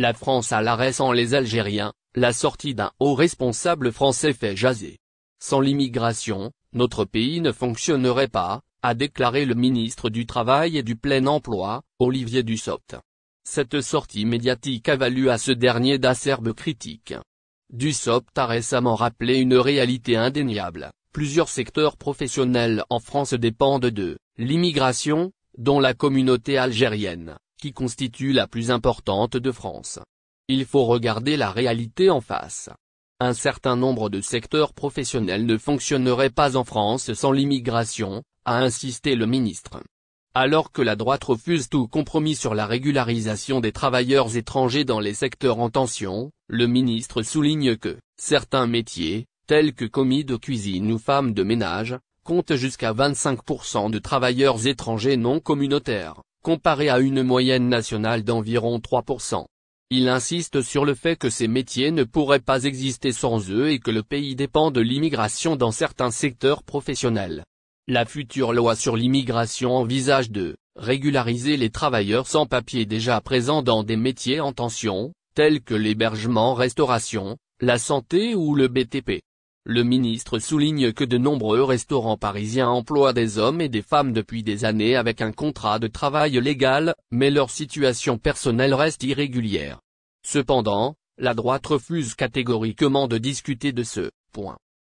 La France à l'arrêt sans les Algériens, la sortie d'un haut responsable français fait jaser. Sans l'immigration, notre pays ne fonctionnerait pas, a déclaré le ministre du Travail et du Plein Emploi, Olivier Dussopt. Cette sortie médiatique a valu à ce dernier d'acerbes critiques. Dussopt a récemment rappelé une réalité indéniable: plusieurs secteurs professionnels en France dépendent de l'immigration, dont la communauté algérienne, qui constitue la plus importante de France. Il faut regarder la réalité en face. Un certain nombre de secteurs professionnels ne fonctionneraient pas en France sans l'immigration, a insisté le ministre. Alors que la droite refuse tout compromis sur la régularisation des travailleurs étrangers dans les secteurs en tension, le ministre souligne que certains métiers, tels que commis de cuisine ou femmes de ménage, comptent jusqu'à 25% de travailleurs étrangers non communautaires, comparé à une moyenne nationale d'environ 3%. Il insiste sur le fait que ces métiers ne pourraient pas exister sans eux et que le pays dépend de l'immigration dans certains secteurs professionnels. La future loi sur l'immigration envisage de régulariser les travailleurs sans papier déjà présents dans des métiers en tension, tels que l'hébergement-restauration, la santé ou le BTP. Le ministre souligne que de nombreux restaurants parisiens emploient des hommes et des femmes depuis des années avec un contrat de travail légal, mais leur situation personnelle reste irrégulière. Cependant, la droite refuse catégoriquement de discuter de ce point.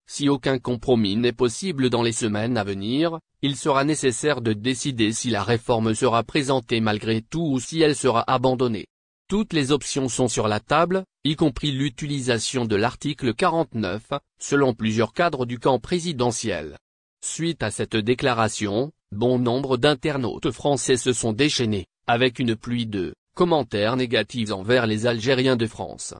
Si aucun compromis n'est possible dans les semaines à venir, il sera nécessaire de décider si la réforme sera présentée malgré tout ou si elle sera abandonnée. Toutes les options sont sur la table, y compris l'utilisation de l'article 49, selon plusieurs cadres du camp présidentiel. Suite à cette déclaration, bon nombre d'internautes français se sont déchaînés, avec une pluie de commentaires négatifs envers les Algériens de France.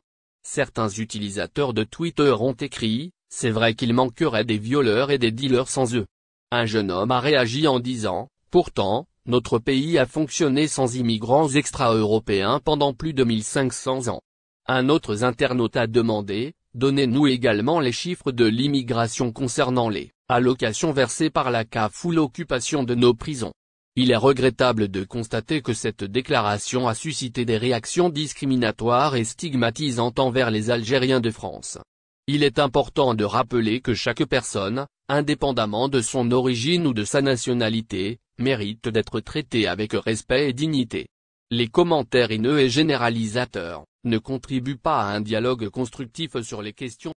Certains utilisateurs de Twitter ont écrit: « C'est vrai qu'il manquerait des violeurs et des dealers sans eux ». Un jeune homme a réagi en disant: « Pourtant, notre pays a fonctionné sans immigrants extra-européens pendant plus de 1500 ans. » Un autre internaute a demandé: « Donnez-nous également les chiffres de l'immigration concernant les allocations versées par la CAF ou l'occupation de nos prisons. » Il est regrettable de constater que cette déclaration a suscité des réactions discriminatoires et stigmatisantes envers les Algériens de France. Il est important de rappeler que chaque personne, indépendamment de son origine ou de sa nationalité, mérite d'être traitée avec respect et dignité. Les commentaires haineux et généralisateurs ne contribuent pas à un dialogue constructif sur les questions